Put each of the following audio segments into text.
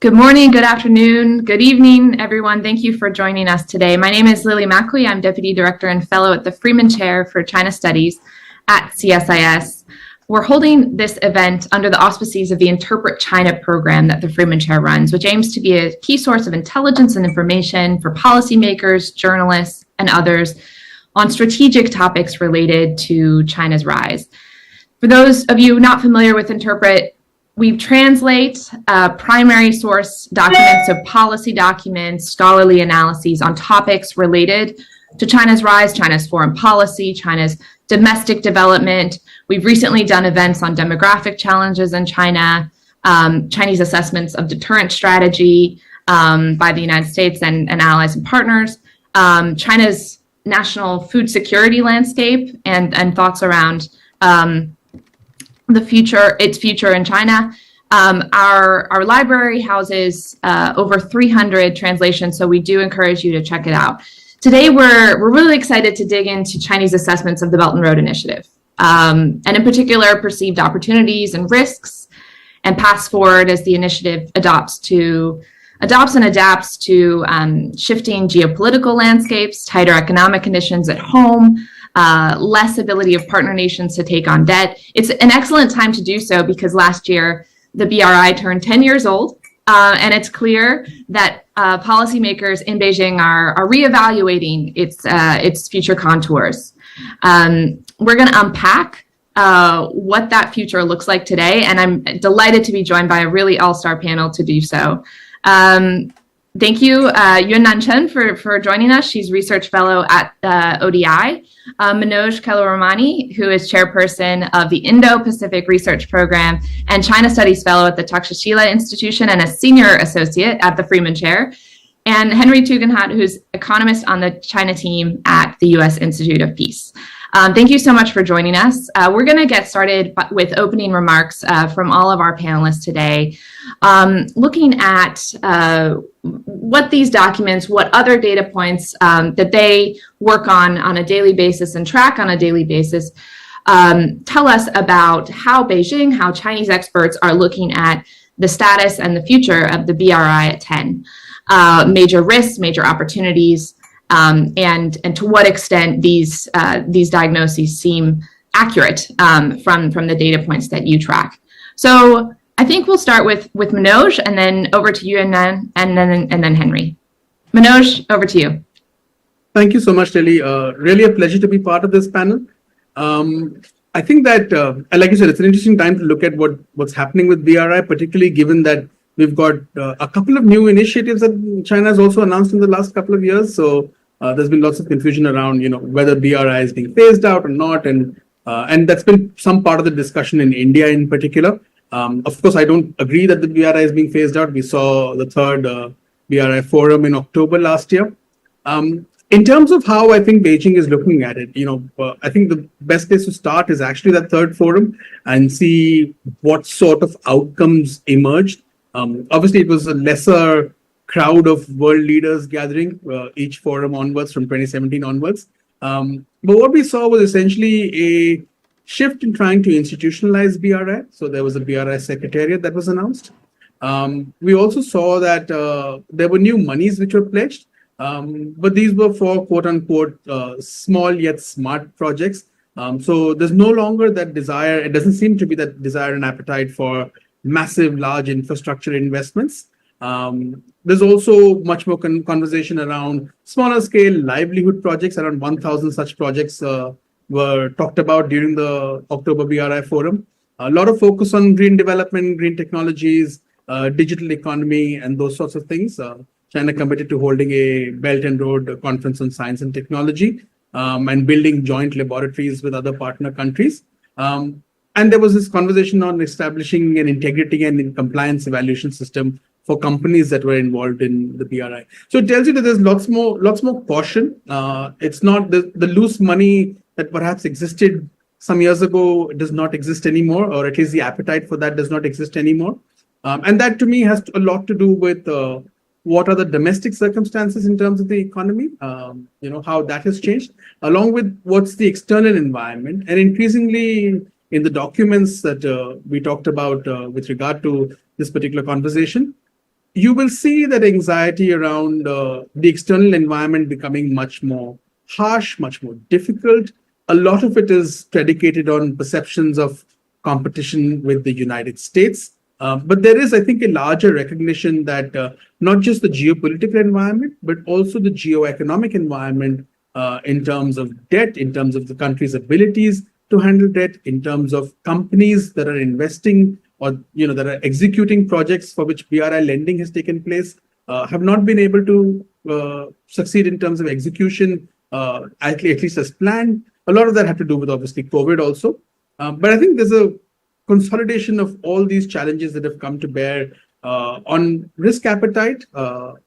Good morning, good afternoon, good evening, everyone. Thank you for joining us today. My name is Lily McElwee. I'm Deputy Director and Fellow at the Freeman Chair for China Studies at CSIS. We're holding this event under the auspices of the Interpret China program that the Freeman Chair runs, which aims to be a key source of intelligence and information for policymakers, journalists, and others on strategic topics related to China's rise. For those of you not familiar with Interpret, we translate primary source documents, so policy documents, scholarly analyses on topics related to China's rise, China's foreign policy, China's domestic development. We've recently done events on demographic challenges in China, Chinese assessments of deterrent strategy by the United States and allies and partners, China's national food security landscape and thoughts around its future in China. Our library houses over 300 translations, so we do encourage you to check it out. Today, we're really excited to dig into Chinese assessments of the Belt and Road Initiative, and in particular, perceived opportunities and risks, and paths forward as the initiative adapts and adapts to shifting geopolitical landscapes, tighter economic conditions at home, less ability of partner nations to take on debt. It's an excellent time to do so because last year the BRI turned 10 years old, and it's clear that policymakers in Beijing are reevaluating its future contours. We're going to unpack what that future looks like today, and I'm delighted to be joined by a really all-star panel to do so. Thank you, Yunnan Chen, for joining us. She's research fellow at ODI. Manoj Kewalramani, who is chairperson of the Indo-Pacific Research Programme and China Studies fellow at the Takshashila Institution and a senior associate at the Freeman Chair. And Henry Tugendhat, who's economist on the China team at the U.S. Institute of Peace. Thank you so much for joining us. We're going to get started with opening remarks from all of our panelists today, looking at what these documents, what other data points that they work on a daily basis and track on a daily basis, tell us about how Beijing, how Chinese experts are looking at the status and the future of the BRI at 10. Major risks, major opportunities, and to what extent these diagnoses seem accurate from the data points that you track. So I think we'll start with Manoj, and then over to you, and then Henry. Manoj, over to you. Thank you so much, Lily. Really a pleasure to be part of this panel. I think that, like you said, it's an interesting time to look at what's happening with BRI, particularly given that we've got a couple of new initiatives that China has also announced in the last couple of years. So there's been lots of confusion around, whether BRI is being phased out or not, and that's been some part of the discussion in India in particular. Of course, I don't agree that the BRI is being phased out. We saw the third BRI forum in October last year. In terms of how I think Beijing is looking at it, I think the best place to start is actually that third forum and see what sort of outcomes emerged. Obviously, it was a lesser crowd of world leaders gathering each forum onwards from 2017 onwards. But what we saw was essentially a shift in trying to institutionalize BRI. So there was a BRI secretariat that was announced. We also saw that there were new monies which were pledged, but these were for quote unquote small yet smart projects. So there's no longer that desire. It doesn't seem to be that desire and appetite for massive, large infrastructure investments. There's also much more conversation around smaller scale livelihood projects. Around 1,000 such projects were talked about during the October BRI forum. A lot of focus on green development, green technologies, digital economy, and those sorts of things. China committed to holding a Belt and Road Conference on Science and Technology and building joint laboratories with other partner countries. And there was this conversation on establishing an integrity and compliance evaluation system for companies that were involved in the BRI. So it tells you that there's lots more caution. It's not the loose money that perhaps existed some years ago does not exist anymore, or at least the appetite for that does not exist anymore. And that to me has a lot to do with what are the domestic circumstances in terms of the economy, how that has changed, along with what's the external environment. And increasingly in the documents that we talked about with regard to this particular conversation, you will see that anxiety around the external environment becoming much more harsh, much more difficult. A lot of it is predicated on perceptions of competition with the United States. But there is, I think, a larger recognition that not just the geopolitical environment, but also the geoeconomic environment in terms of debt, in terms of the country's abilities to handle debt, in terms of companies that are investing or that are executing projects for which BRI lending has taken place, have not been able to succeed in terms of execution, at least as planned. A lot of that had to do with obviously COVID also. But I think there's a consolidation of all these challenges that have come to bear on risk appetite,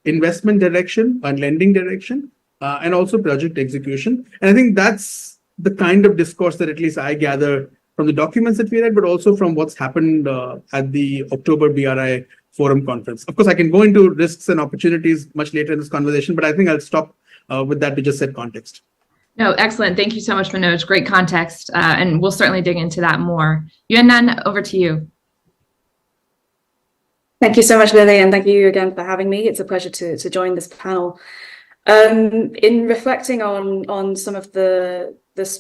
investment direction, and lending direction, and also project execution. And I think that's the kind of discourse that at least I gather from the documents that we read, but also from what's happened at the October BRI Forum conference. Of course, I can go into risks and opportunities much later in this conversation, but I think I'll stop with that to just set context. No, excellent. Thank you so much, Manoj. Great context, and we'll certainly dig into that more. Yunnan, over to you. Thank you so much, Lily, and thank you again for having me. It's a pleasure to join this panel. In reflecting on some of the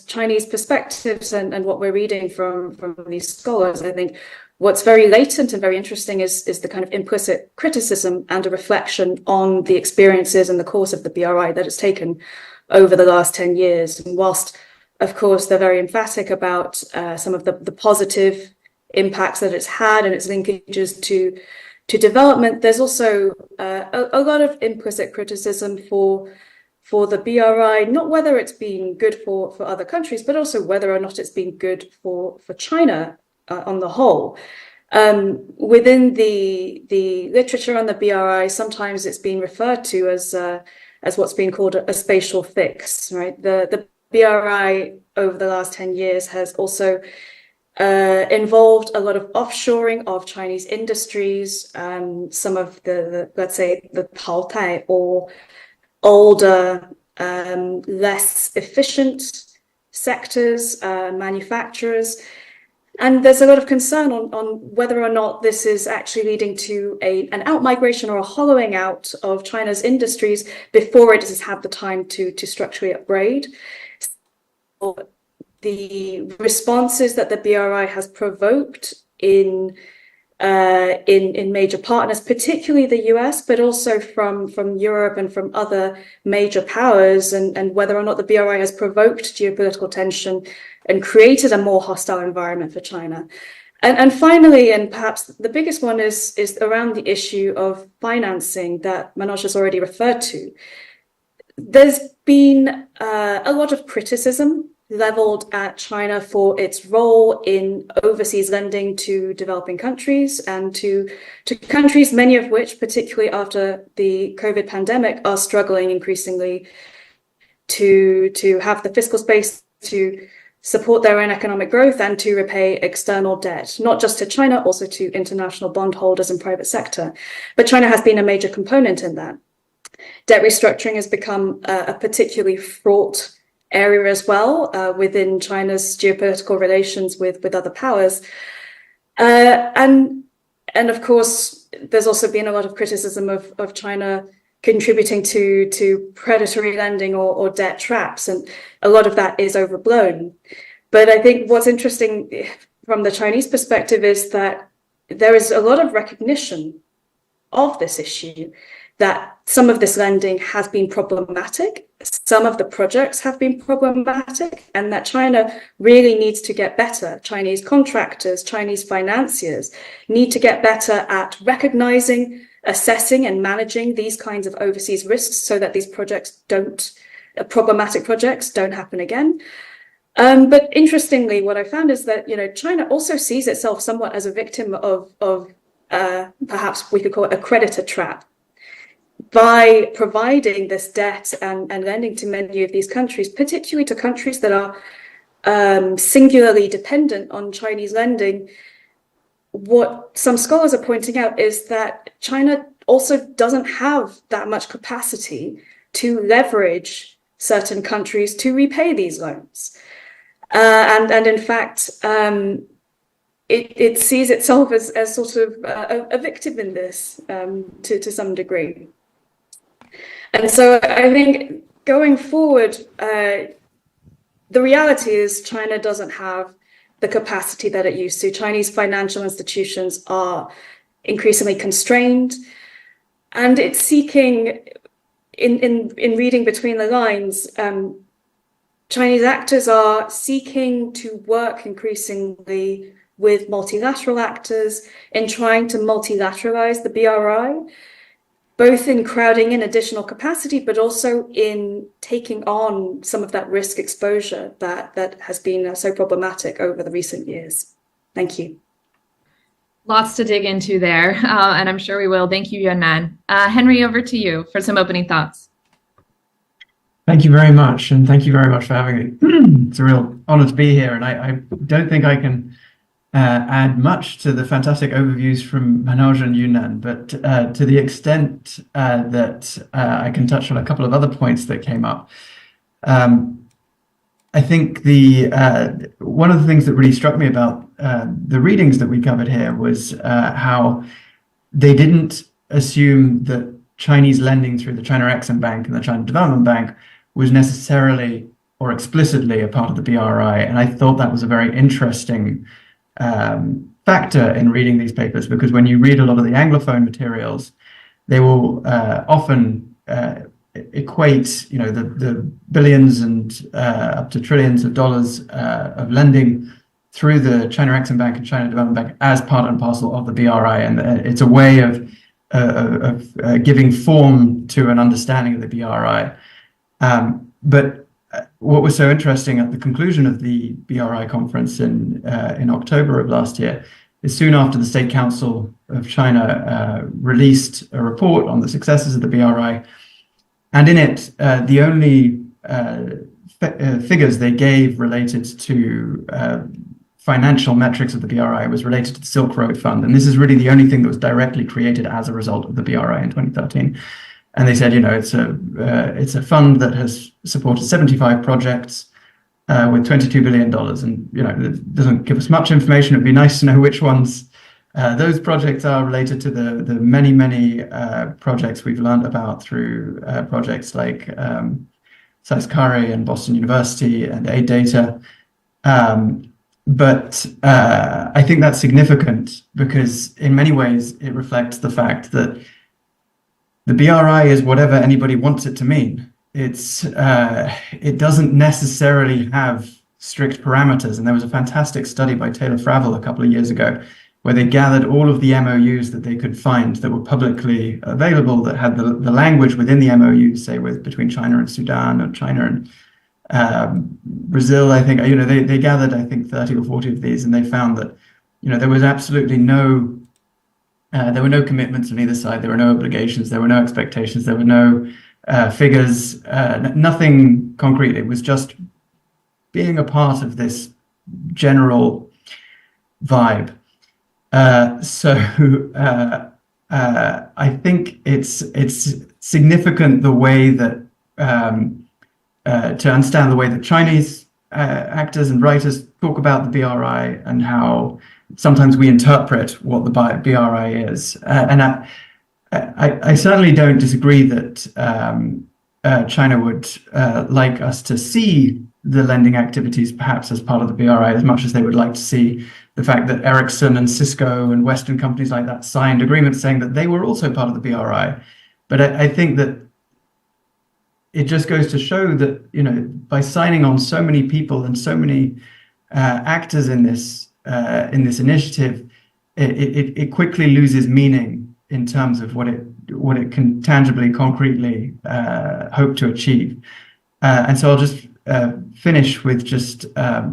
Chinese perspectives and what we're reading from these scholars, I think what's very latent and very interesting is the kind of implicit criticism and a reflection on the experiences and the course of the BRI that it's taken over the last 10 years. And whilst, of course, they're very emphatic about some of the positive impacts that it's had and its linkages to development, there's also a lot of implicit criticism for the BRI, not whether it's been good for other countries, but also whether or not it's been good for China on the whole. Within the literature on the BRI, sometimes it's been referred to as what's been called a spatial fix, right? The BRI over the last 10 years has also involved a lot of offshoring of Chinese industries, some of the let's say, the Taotai or older, less efficient sectors, manufacturers. And there's a lot of concern on whether or not this is actually leading to an out-migration or a hollowing out of China's industries before it has had the time to structurally upgrade. So the responses that the BRI has provoked in major partners, particularly the US, but also from Europe and from other major powers, and whether or not the BRI has provoked geopolitical tension and created a more hostile environment for China. And finally, and perhaps the biggest one is around the issue of financing that Manoj has already referred to. There's been a lot of criticism leveled at China for its role in overseas lending to developing countries and to countries, many of which, particularly after the COVID pandemic, are struggling increasingly to have the fiscal space to support their own economic growth and to repay external debt, not just to China, also to international bondholders and private sector. But China has been a major component in that. Debt restructuring has become a particularly fraught area as well within China's geopolitical relations with other powers. And of course, there's also been a lot of criticism of China contributing to predatory lending or debt traps, and a lot of that is overblown. But I think what's interesting from the Chinese perspective is that there is a lot of recognition of this issue, that some of this lending has been problematic, some of the projects have been problematic, and that China really needs to get better. Chinese contractors, Chinese financiers need to get better at recognizing, assessing and managing these kinds of overseas risks so that these problematic projects don't happen again. But interestingly, what I found is that, China also sees itself somewhat as a victim of perhaps we could call it a creditor trap, by providing this debt and lending to many of these countries, particularly to countries that are singularly dependent on Chinese lending. What some scholars are pointing out is that China also doesn't have that much capacity to leverage certain countries to repay these loans. And in fact, it sees itself as sort of a victim in this to some degree. And so I think going forward, the reality is China doesn't have the capacity that it used to. Chinese financial institutions are increasingly constrained, and it's seeking, in reading between the lines, Chinese actors are seeking to work increasingly with multilateral actors in trying to multilateralize the BRI, both in crowding in additional capacity, but also in taking on some of that risk exposure that has been so problematic over the recent years. Thank you. Lots to dig into there, and I'm sure we will. Thank you, Yunnan. Henry, over to you for some opening thoughts. Thank you very much, and thank you very much for having me. It's a real honor to be here, and I don't think I can add much to the fantastic overviews from Manoj and Yunnan, but to the extent that I can touch on a couple of other points that came up. I think one of the things that really struck me about the readings that we covered here was how they didn't assume that Chinese lending through the China Exim Bank and the China Development Bank was necessarily or explicitly a part of the BRI. And I thought that was a very interesting factor in reading these papers, because when you read a lot of the Anglophone materials, they will often equate, the billions and up to trillions of dollars of lending through the China Exim Bank and China Development Bank as part and parcel of the BRI, and it's a way of giving form to an understanding of the BRI. But what was so interesting at the conclusion of the BRI conference in October of last year is soon after the State Council of China released a report on the successes of the BRI, and in it, the only figures they gave related to financial metrics of the BRI was related to the Silk Road Fund. And this is really the only thing that was directly created as a result of the BRI in 2013. And they said, it's a fund that has supported 75 projects with $22 billion. And, it doesn't give us much information. It'd be nice to know which ones those projects are related to the many, many projects we've learned about through projects like Saiskari and Boston University and AidData. But I think that's significant because in many ways it reflects the fact that the BRI is whatever anybody wants it to mean. It doesn't necessarily have strict parameters. And there was a fantastic study by Taylor Fravel a couple of years ago where they gathered all of the MOUs that they could find that were publicly available that had the language within the MOUs, say between China and Sudan or China and Brazil. I think, they gathered, I think, 30 or 40 of these, and they found that, there was absolutely there were no commitments on either side. There were no obligations. There were no expectations. There were no figures, nothing concrete. It was just being a part of this general vibe. So I think it's significant the way that to understand the way that Chinese actors and writers talk about the BRI and how sometimes we interpret what the BRI is. And I certainly don't disagree that China would like us to see the lending activities perhaps as part of the BRI as much as they would like to see the fact that Ericsson and Cisco and Western companies like that signed agreements saying that they were also part of the BRI. But I think that it just goes to show that, by signing on so many people and so many actors in this initiative, it quickly loses meaning in terms of what it can tangibly, concretely hope to achieve. And so I'll just finish with just a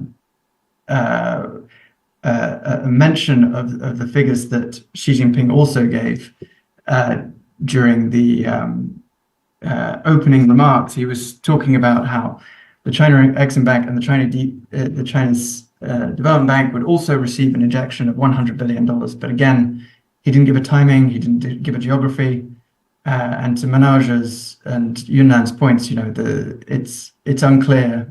mention of the figures that Xi Jinping also gave during the opening remarks. He was talking about how the China Exim Bank and the China's Development Bank would also receive an injection of $100 billion. But again, he didn't give a timing, he didn't give a geography. And to Manoj's and Yunnan's points, it's unclear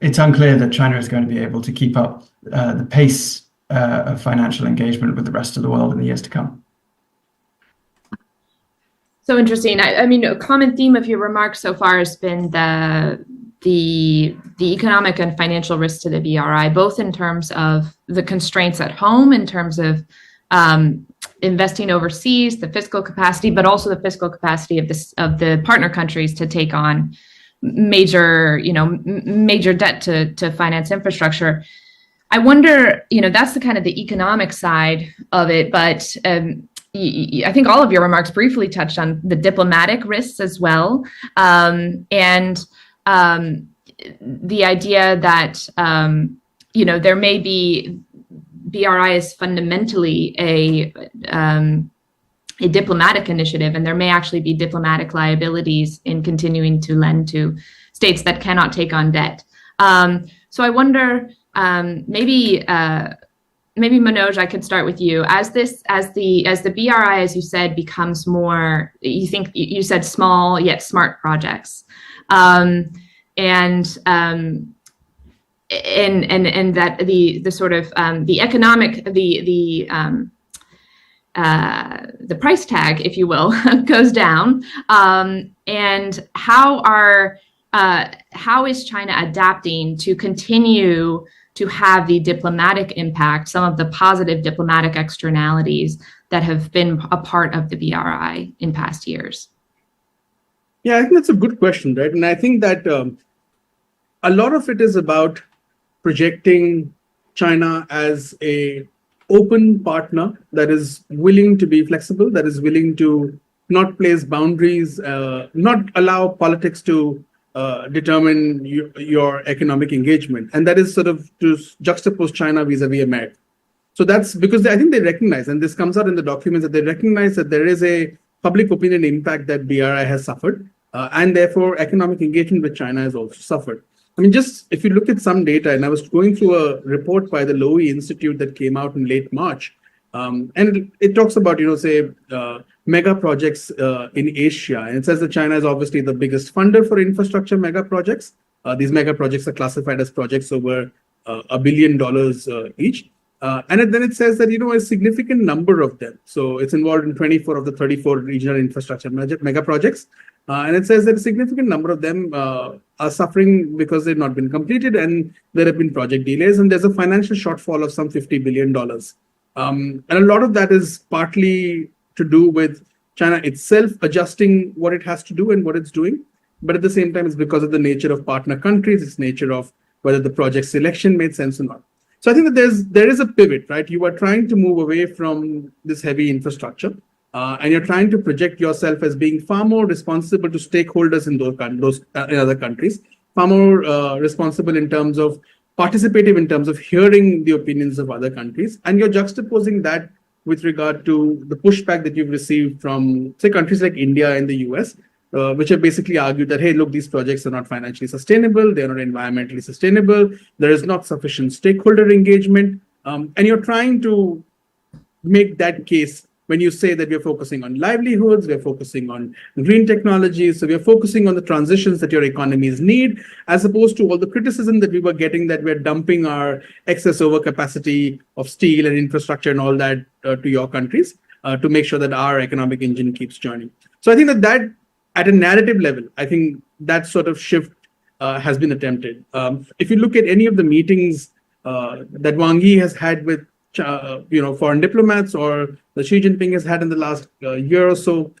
it's unclear that China is going to be able to keep up the pace of financial engagement with the rest of the world in the years to come. So interesting. I mean, a common theme of your remarks so far has been the economic and financial risks to the BRI, both in terms of the constraints at home, in terms of investing overseas, the fiscal capacity, but also the fiscal capacity of the partner countries to take on major debt to finance infrastructure. I wonder, that's the kind of the economic side of it, but I think all of your remarks briefly touched on the diplomatic risks as well, and the idea that there may be BRI is fundamentally a diplomatic initiative, and there may actually be diplomatic liabilities in continuing to lend to states that cannot take on debt. So I wonder, maybe Manoj, I could start with you. As the BRI, as you said, becomes more, you said small yet smart projects, and that the sort of the economic the price tag, if you will, goes down, and how is China adapting to continue to have the diplomatic impact, some of the positive diplomatic externalities that have been a part of the BRI in past years? Yeah, I think that's a good question, right? And I think that a lot of it is about projecting China as a open partner that is willing to be flexible, that is willing to not place boundaries, not allow politics to determine your economic engagement. And that is sort of to juxtapose China vis-a-vis America. So that's because I think they recognize, and this comes out in the documents, that they recognize that there is a public opinion impact that BRI has suffered, and therefore economic engagement with China has also suffered. I mean, just if you look at some data, and I was going through a report by the Lowy Institute that came out in late March, and it talks about, mega projects in Asia. And it says that China is obviously the biggest funder for infrastructure mega projects. These mega projects are classified as projects over $1 billion each. And then it says that, a significant number of them. So it's involved in 24 of the 34 regional infrastructure mega projects. And it says that a significant number of them are suffering because they've not been completed, and there have been project delays, and there's a financial shortfall of some $50 billion. And a lot of that is partly to do with China itself adjusting what it has to do and what it's doing. But at the same time, it's because of the nature of partner countries, its nature of whether the project selection made sense or not. So I think that there is a pivot, right? You are trying to move away from this heavy infrastructure, and you're trying to project yourself as being far more responsible to stakeholders in those in other countries, far more responsible in terms of participative, in terms of hearing the opinions of other countries. And you're juxtaposing that with regard to the pushback that you've received from, say, countries like India and the US, which have basically argued that, hey, look, these projects are not financially sustainable, they're not environmentally sustainable, there is not sufficient stakeholder engagement. And you're trying to make that case when you say that we're focusing on livelihoods, we're focusing on green technologies, so we're focusing on the transitions that your economies need, as opposed to all the criticism that we were getting that we're dumping our excess overcapacity of steel and infrastructure and all that to your countries to make sure that our economic engine keeps churning. So I think that at a narrative level, I think that sort of shift has been attempted. If you look at any of the meetings that Wang Yi has had with foreign diplomats, or that Xi Jinping has had in the last year or so,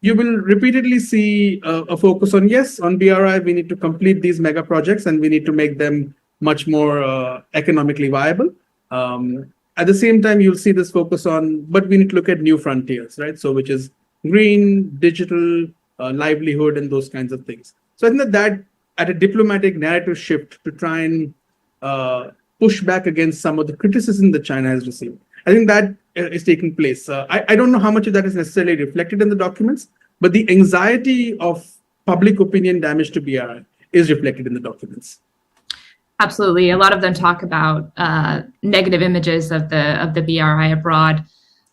you will repeatedly see a focus on, yes, on BRI, we need to complete these mega projects and we need to make them much more economically viable. At the same time, you'll see this focus on, but we need to look at new frontiers, right? So which is green, digital, livelihood, and those kinds of things. So I think that at a diplomatic narrative shift to try and push back against some of the criticism that China has received, I think that is taking place. I don't know how much of that is necessarily reflected in the documents, but the anxiety of public opinion damage to BRI is reflected in the documents. Absolutely. A lot of them talk about negative images of the BRI abroad,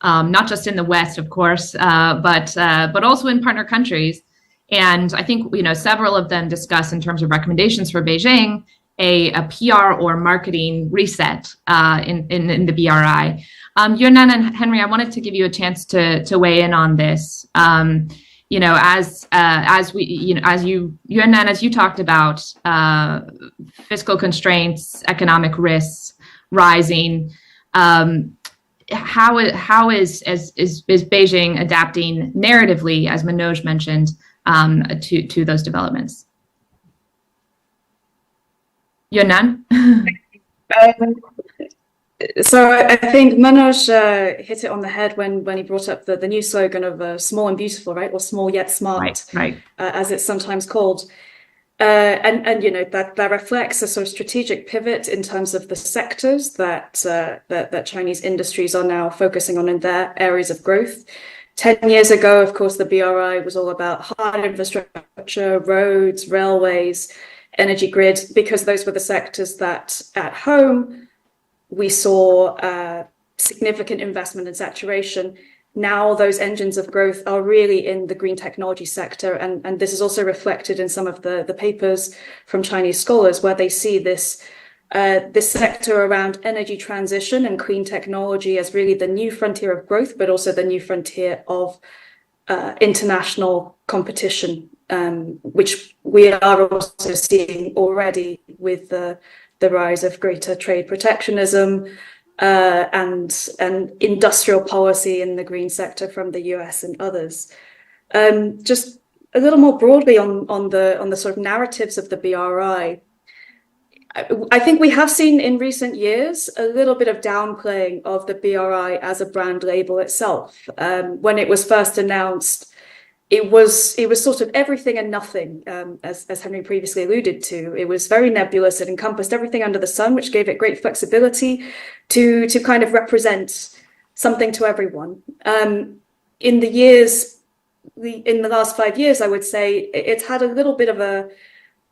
not just in the West, of course, but also in partner countries. And I think, several of them discuss in terms of recommendations for Beijing a PR or marketing reset in the BRI. Yunnan and Henry, I wanted to give you a chance to weigh in on this. Yunnan, as you talked about, fiscal constraints, economic risks rising. How is Beijing adapting narratively, as Manoj mentioned, to those developments? Yunnan? So I think Manoj hit it on the head when he brought up the new slogan of small and beautiful, right? Or small yet smart, right. As it's sometimes called. And that reflects a sort of strategic pivot in terms of the sectors that Chinese industries are now focusing on in their areas of growth. 10 years ago, of course, the BRI was all about hard infrastructure, roads, railways, energy grid, because those were the sectors that at home we saw significant investment and saturation. Now those engines of growth are really in the green technology sector. And this is also reflected in some of the papers from Chinese scholars, where they see this sector around energy transition and clean technology as really the new frontier of growth, but also the new frontier of international competition, which we are also seeing already with the rise of greater trade protectionism, and industrial policy in the green sector from the US and others. Just a little more broadly on the sort of narratives of the BRI, I think we have seen in recent years a little bit of downplaying of the BRI as a brand label itself. When it was first announced, it was sort of everything and nothing, as Henry previously alluded to. It was very nebulous. It encompassed everything under the sun, which gave it great flexibility to kind of represent something to everyone. In the last 5 years, I would say it's had a little bit of a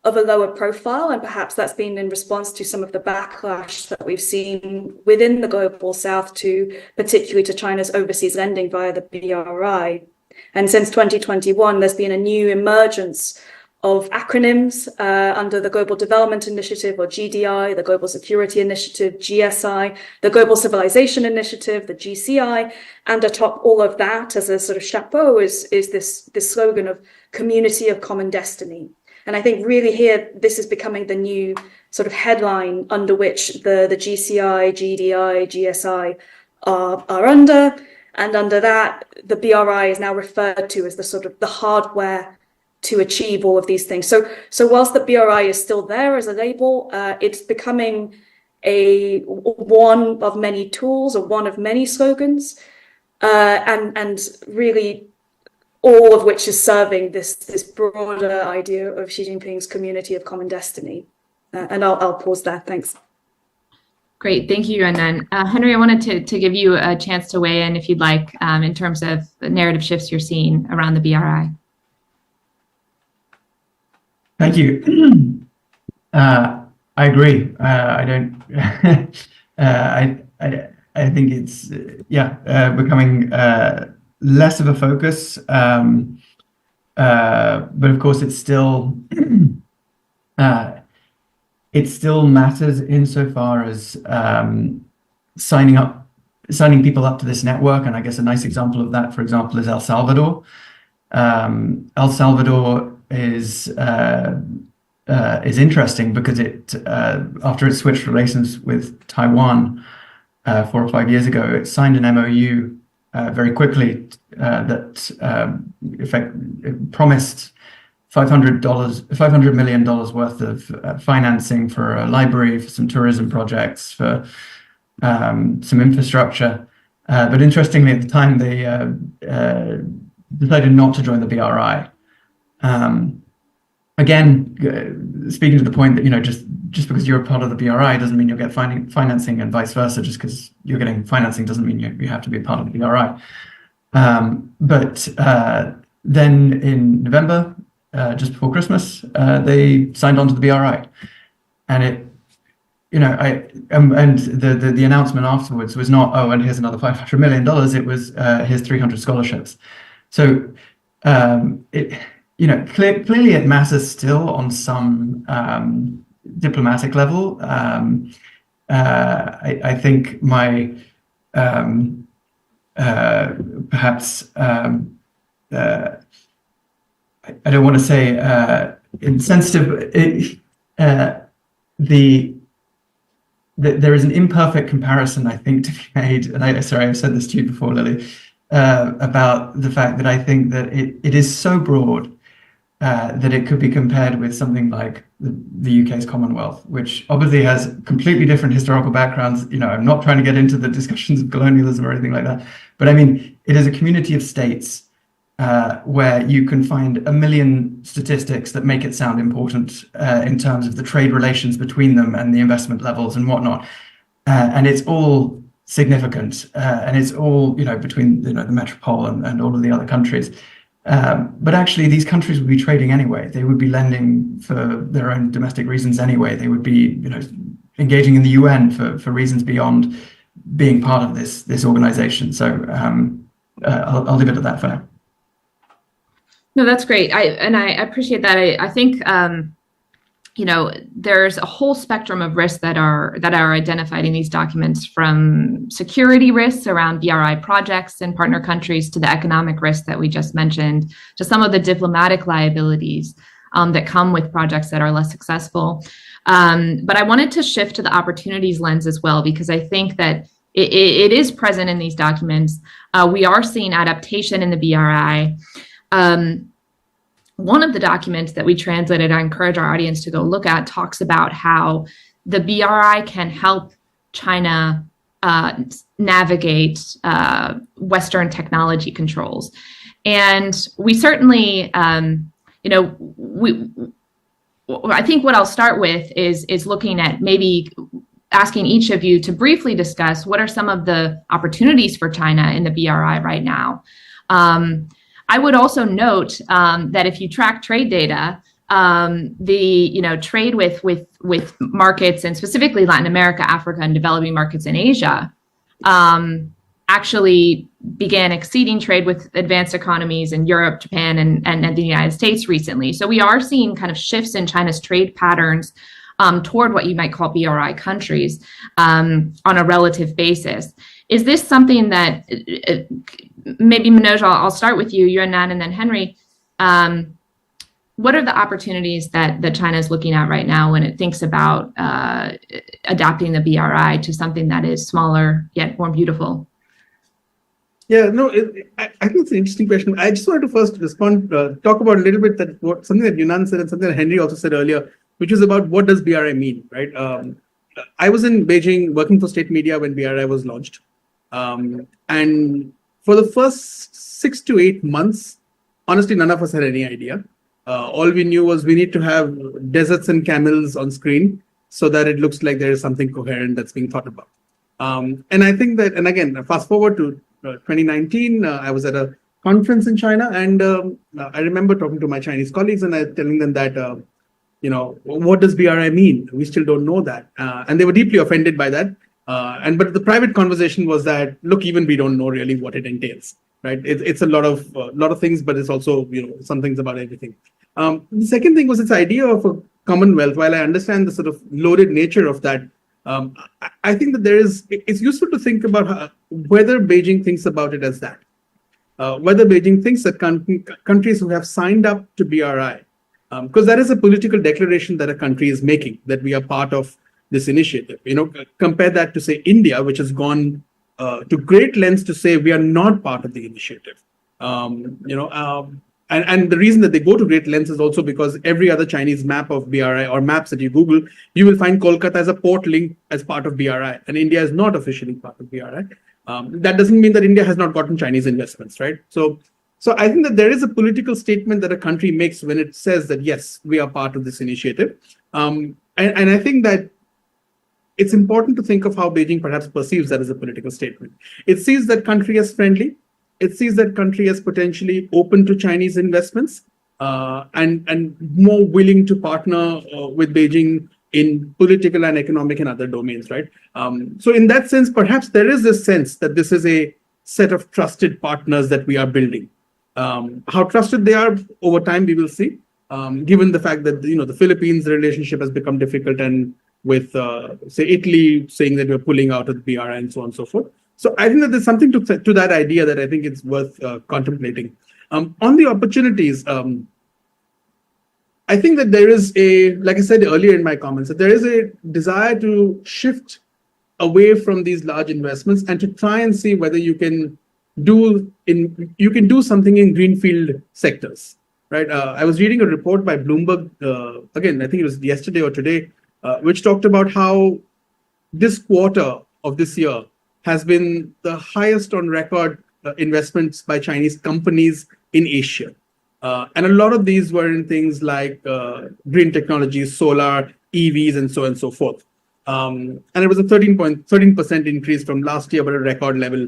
lower profile, and perhaps that's been in response to some of the backlash that we've seen within the global South, particularly to China's overseas lending via the BRI. And since 2021, there's been a new emergence of acronyms under the Global Development Initiative, or GDI, the Global Security Initiative, GSI, the Global Civilization Initiative, the GCI, and atop all of that, as a sort of chapeau, is this slogan of community of common destiny. And I think really here, this is becoming the new sort of headline under which the GCI, GDI, GSI are under. And under that, the BRI is now referred to as the sort of the hardware to achieve all of these things. So whilst the BRI is still there as a label, it's becoming one of many tools, or one of many slogans, and really all of which is serving this broader idea of Xi Jinping's community of common destiny. And I'll pause there. Thanks. Great, thank you, Yunnan. Henry, I wanted to give you a chance to weigh in, if you'd like, in terms of the narrative shifts you're seeing around the BRI. Thank you. I agree. I don't. I think it's becoming less of a focus, but of course, it's still. It still matters insofar as signing people up to this network. And I guess a nice example of that, for example, is El Salvador. El Salvador is interesting because it, after it switched relations with Taiwan 4 or 5 years ago, it signed an MOU very quickly that it promised $500 million worth of financing for a library, for some tourism projects, for some infrastructure. But interestingly, at the time, they decided not to join the BRI. Again, speaking to the point that, just because you're a part of the BRI doesn't mean you'll get financing, and vice versa. Just because you're getting financing doesn't mean you have to be a part of the BRI. But then in November, just before Christmas, they signed on to the BRI, and the announcement afterwards was not, oh, and here's another $500 million. It was here's 300 scholarships. So clearly it matters still on some diplomatic level. I think my perhaps I don't want to say insensitive. There is an imperfect comparison, I think, to be made, and I've said this to you before, Lily, about the fact that I think that it is so broad that it could be compared with something like the UK's Commonwealth, which obviously has completely different historical backgrounds. I'm not trying to get into the discussions of colonialism or anything like that, but I mean, it is a community of states where you can find a million statistics that make it sound important in terms of the trade relations between them and the investment levels and whatnot. And it's all significant, and it's all, between the metropole and all of the other countries. But actually, these countries would be trading anyway. They would be lending for their own domestic reasons anyway. They would be, engaging in the UN for reasons beyond being part of this organization. So I'll leave it at that for now. No, that's great. I appreciate that. I think there's a whole spectrum of risks that are identified in these documents, from security risks around BRI projects in partner countries to the economic risks that we just mentioned, to some of the diplomatic liabilities that come with projects that are less successful. But I wanted to shift to the opportunities lens as well, because I think that it is present in these documents. We are seeing adaptation in the BRI. One of the documents that we translated, I encourage our audience to go look at, talks about how the BRI can help China navigate Western technology controls. And we certainly, I think what I'll start with is looking at maybe asking each of you to briefly discuss what are some of the opportunities for China in the BRI right now. I would also note that if you track trade data, the trade with markets, and specifically Latin America, Africa, and developing markets in Asia, actually began exceeding trade with advanced economies in Europe, Japan, and the United States recently. So we are seeing kind of shifts in China's trade patterns toward what you might call BRI countries on a relative basis. Is this something that maybe, Manoj, I'll start with you, Yunnan, and then Henry. What are the opportunities that China is looking at right now when it thinks about adapting the BRI to something that is smaller yet more beautiful? Yeah, no, I think it's an interesting question. I just wanted to first respond, talk about a little bit something that Yunnan said and something that Henry also said earlier, which is about what does BRI mean, right? I was in Beijing working for state media when BRI was launched. And for the first 6 to 8 months, honestly, none of us had any idea. All we knew was we need to have deserts and camels on screen so that it looks like there is something coherent that's being thought about. And I think that, and again, fast forward to 2019, I was at a conference in China, and I remember talking to my Chinese colleagues and telling them that, what does BRI mean? We still don't know that. And they were deeply offended by that. But the private conversation was that, look, even we don't know really what it entails, right? It's a lot of things, but it's also, some things about everything. The second thing was this idea of a commonwealth. While I understand the sort of loaded nature of that, I think that it's useful to think about whether Beijing thinks about it as that. Whether Beijing thinks that countries who have signed up to BRI, because that is a political declaration that a country is making, that we are part of this initiative. Compare that to, say, India, which has gone to great lengths to say we are not part of the initiative. And the reason that they go to great lengths is also because every other Chinese map of BRI or maps that you Google, you will find Kolkata as a port link as part of BRI, and India is not officially part of BRI. That doesn't mean that India has not gotten Chinese investments, right? So I think that there is a political statement that a country makes when it says that, yes, we are part of this initiative. And I think that it's important to think of how Beijing perhaps perceives that as a political statement. It sees that country as friendly. It sees that country as potentially open to Chinese investments and more willing to partner with Beijing in political and economic and other domains, right? So in that sense, perhaps there is this sense that this is a set of trusted partners that we are building. How trusted they are over time, we will see. given the fact that the Philippines relationship has become difficult, and with say Italy saying that we're pulling out of the BRI and so on and so forth. So I think that there's something to that idea that I think it's worth contemplating. On the opportunities, I think that there is like I said earlier in my comments, that there is a desire to shift away from these large investments and to try and see whether you can do something in greenfield sectors, right? I was reading a report by Bloomberg, again, I think it was yesterday or today, which talked about how this quarter of this year has been the highest on record investments by Chinese companies in Asia. And a lot of these were in things like green technologies, solar, EVs, and so on and so forth. And it was a 13% increase from last year, but a record level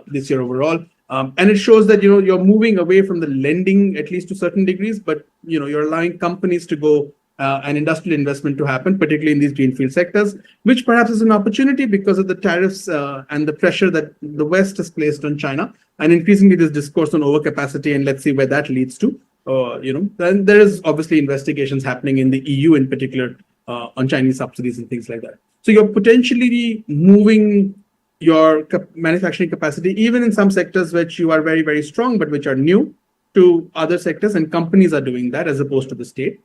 this year overall. And it shows that you're moving away from the lending, at least to certain degrees, but you're allowing companies to go and industrial investment to happen, particularly in these greenfield sectors, which perhaps is an opportunity because of the tariffs and the pressure that the West has placed on China, and increasingly this discourse on overcapacity, and let's see where that leads to. Then there is obviously investigations happening in the EU in particular on Chinese subsidies and things like that. So you're potentially moving your manufacturing capacity, even in some sectors which you are very, very strong, but which are new, to other sectors, and companies are doing that as opposed to the state.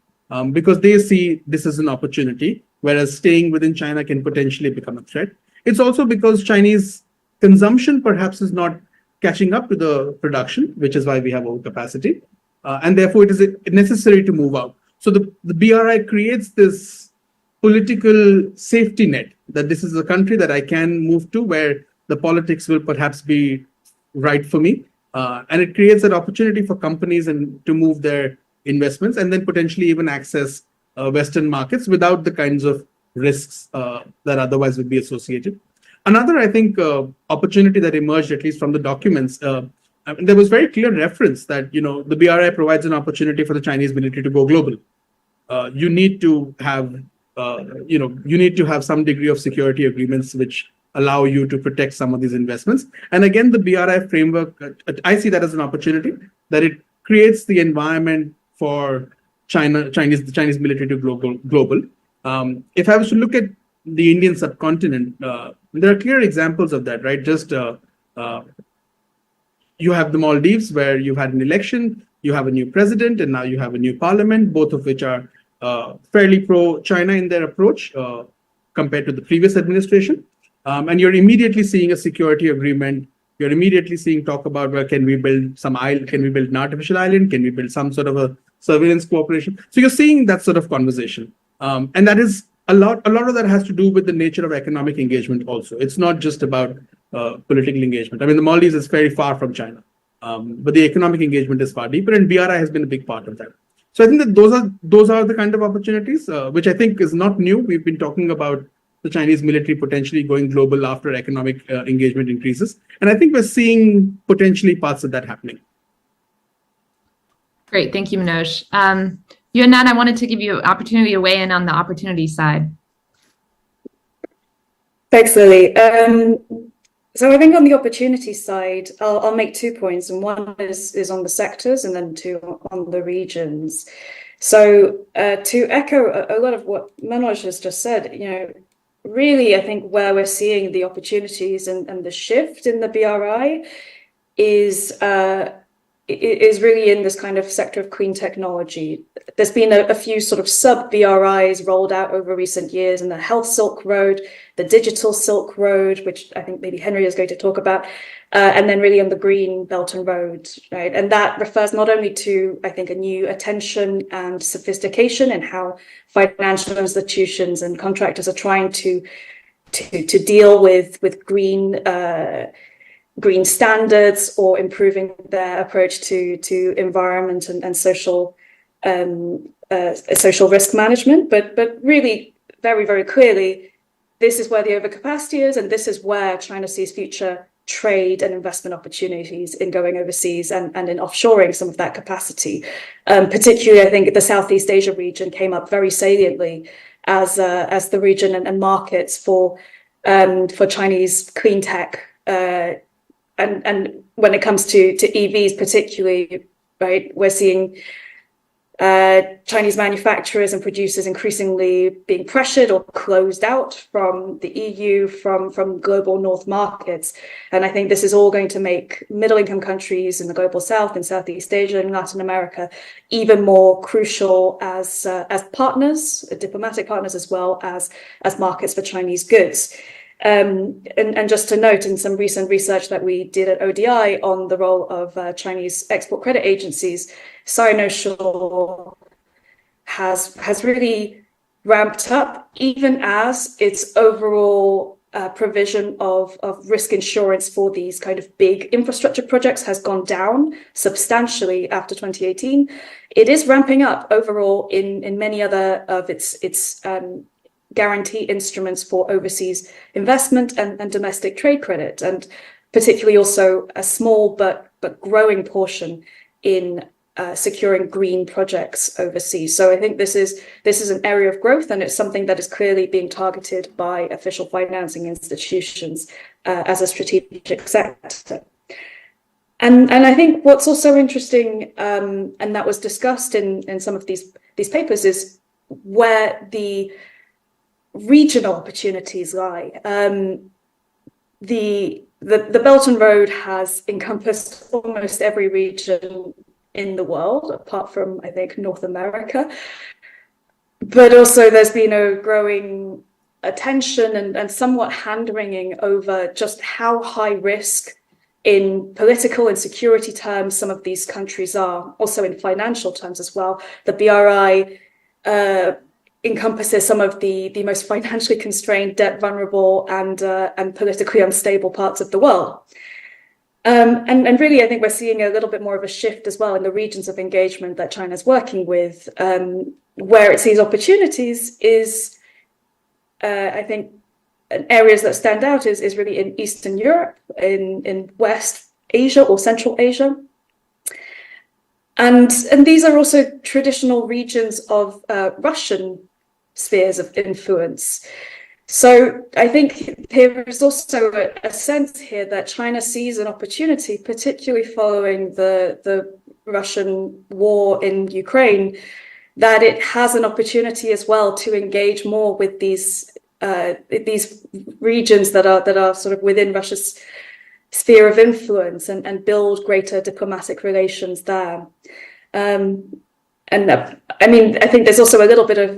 Because they see this as an opportunity, whereas staying within China can potentially become a threat. It's also because Chinese consumption perhaps is not catching up to the production, which is why we have overcapacity. And therefore, it is necessary to move out. So the BRI creates this political safety net that this is a country that I can move to where the politics will perhaps be right for me. And it creates an opportunity for companies and to move their investments and then potentially even access Western markets without the kinds of risks that otherwise would be associated. Another, I think, opportunity that emerged, at least from the documents, there was very clear reference that the BRI provides an opportunity for the Chinese military to go global. You need to have some degree of security agreements which allow you to protect some of these investments. And again, the BRI framework, I see that as an opportunity, that it creates the environment for the Chinese military to go global. If I was to look at the Indian subcontinent, there are clear examples of that, right? Just you have the Maldives, where you've had an election, you have a new president, and now you have a new parliament, both of which are fairly pro-China in their approach compared to the previous administration. And you're immediately seeing a security agreement. You're immediately seeing talk about, well, can we build an artificial island? Can we build some sort of a surveillance cooperation? So you're seeing that sort of conversation. And that is a lot of that has to do with the nature of economic engagement also. It's not just about political engagement. I mean, the Maldives is very far from China, but the economic engagement is far deeper, and BRI has been a big part of that. So I think that those are the kind of opportunities, which I think is not new. We've been talking about the Chinese military potentially going global after economic engagement increases. And I think we're seeing potentially parts of that happening. Great, thank you, Manoj. Yunnan, I wanted to give you an opportunity to weigh in on the opportunity side. Thanks, Lily. So I think on the opportunity side, I'll make 2 points, and one is on the sectors and then 2 on the regions. So to echo a lot of what Manoj has just said, really, I think where we're seeing the opportunities and the shift in the BRI is really in this kind of sector of clean technology. There's been a few sort of sub-BRIs rolled out over recent years, in the Health Silk Road, the Digital Silk Road, which I think maybe Henry is going to talk about, and then really on the Green Belt and Road, right? And that refers not only to, I think, a new attention and sophistication in how financial institutions and contractors are trying to deal with green standards or improving their approach to environment and social risk management, but really very, very clearly, this is where the overcapacity is, and this is where China sees future trade and investment opportunities in going overseas and in offshoring some of that capacity. Particularly, I think the Southeast Asia region came up very saliently as the region and markets for Chinese clean tech. And when it comes to EVs particularly, right, we're seeing Chinese manufacturers and producers increasingly being pressured or closed out from the EU, from global North markets. And I think this is all going to make middle-income countries in the global South, in Southeast Asia and Latin America, even more crucial as partners, diplomatic partners, as well as markets for Chinese goods. And just to note, in some recent research that we did at ODI on the role of Chinese export credit agencies, Sinosure has really ramped up, even as its overall provision of risk insurance for these kind of big infrastructure projects has gone down substantially after 2018. It is ramping up overall in many other of its guarantee instruments for overseas investment and domestic trade credit, and particularly also a small but growing portion in securing green projects overseas. So I think this is an area of growth, and it's something that is clearly being targeted by official financing institutions as a strategic sector. And I think what's also interesting, and that was discussed in some of these papers, is where the regional opportunities lie. The Belt and Road has encompassed almost every region in the world, apart from, I think, North America. But also there's been a growing attention and somewhat hand-wringing over just how high risk in political and security terms some of these countries are, also in financial terms as well. The BRI encompasses some of the most financially constrained, debt vulnerable and politically unstable parts of the world. And really, I think we're seeing a little bit more of a shift as well in the regions of engagement that China's working with. Where it sees opportunities is, I think, areas that stand out is really in Eastern Europe, in West Asia or Central Asia. And these are also traditional regions of Russian spheres of influence. So I think there is also a sense here that China sees an opportunity, particularly following the Russian war in Ukraine, that it has an opportunity as well to engage more with these regions that are sort of within Russia's sphere of influence and build greater diplomatic relations there. I mean, I think there's also a little bit of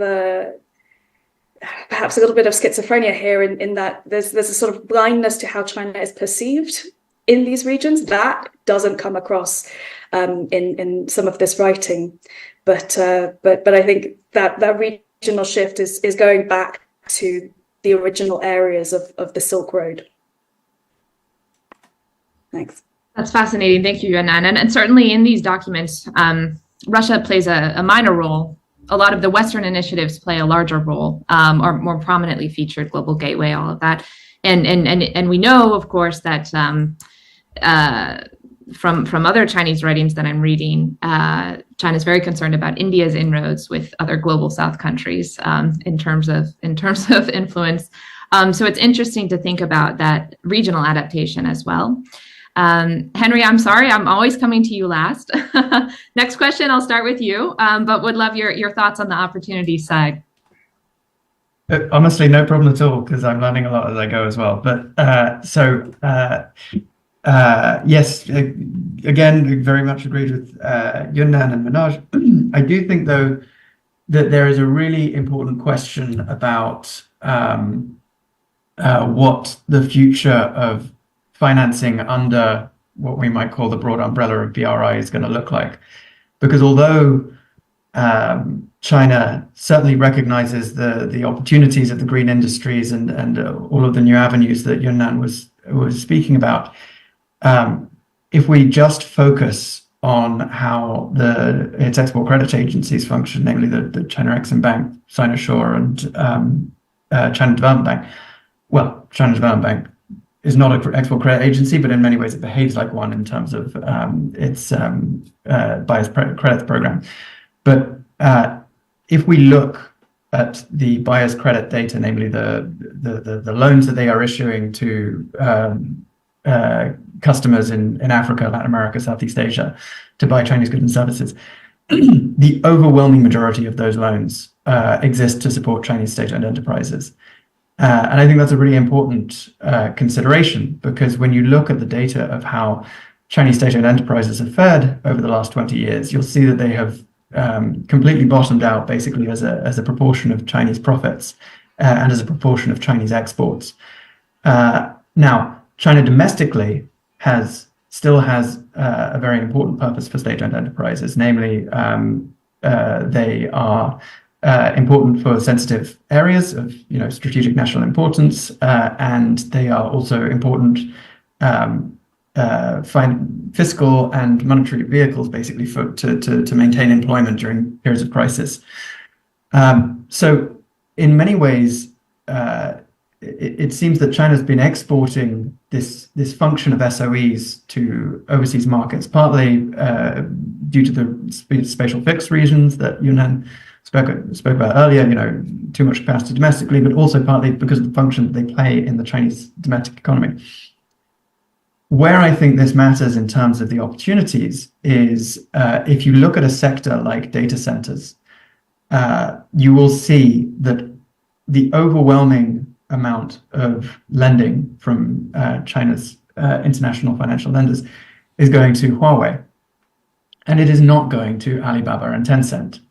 perhaps a little bit of schizophrenia here in that there's a sort of blindness to how China is perceived in these regions that doesn't come across in some of this writing, but I think that regional shift is going back to the original areas of the Silk Road. Thanks. That's fascinating. Thank you, Yunnan. And certainly in these documents, Russia plays a minor role. A lot of the Western initiatives play a larger role, or more prominently featured, Global Gateway, all of that. And we know, of course, that from other Chinese writings that I'm reading, China is very concerned about India's inroads with other global South countries in terms of influence. So it's interesting to think about that regional adaptation as well. Henry, I'm sorry, I'm always coming to you last. Next question, I'll start with you, but would love your thoughts on the opportunity side. Honestly, no problem at all, because I'm learning a lot as I go as well. But yes, again, very much agreed with Yunnan and Manoj. I do think, though, that there is a really important question about what the future of financing under what we might call the broad umbrella of BRI is going to look like. Because although China certainly recognizes the opportunities of the green industries and all of the new avenues that Yunnan was speaking about, if we just focus on how its export credit agencies function, namely the China Exim Bank, Sinosure, and China Development Bank. Well, China Development Bank is not an export credit agency, but in many ways it behaves like one in terms of its bias credit program. But if we look at the buyer's credit data, namely the loans that they are issuing to customers in Africa, Latin America, Southeast Asia to buy Chinese goods and services, the overwhelming majority of those loans exist to support Chinese state-owned enterprises. And I think that's a really important consideration, because when you look at the data of how Chinese state-owned enterprises have fared over the last 20 years, you'll see that they have completely bottomed out basically as a proportion of Chinese profits and as a proportion of Chinese exports. Now, China domestically still has a very important purpose for state-owned enterprises, namely they are important for sensitive areas of strategic national importance, and they are also important fiscal and monetary vehicles, basically, to maintain employment during periods of crisis. So in many ways, it seems that China's been exporting this function of SOEs to overseas markets, partly due to the spatial fixed regions that Yunnan spoke about earlier, too much capacity domestically, but also partly because of the function that they play in the Chinese domestic economy. Where I think this matters in terms of the opportunities is if you look at a sector like data centers, you will see that the overwhelming amount of lending from China's international financial lenders is going to Huawei, and it is not going to Alibaba and Tencent.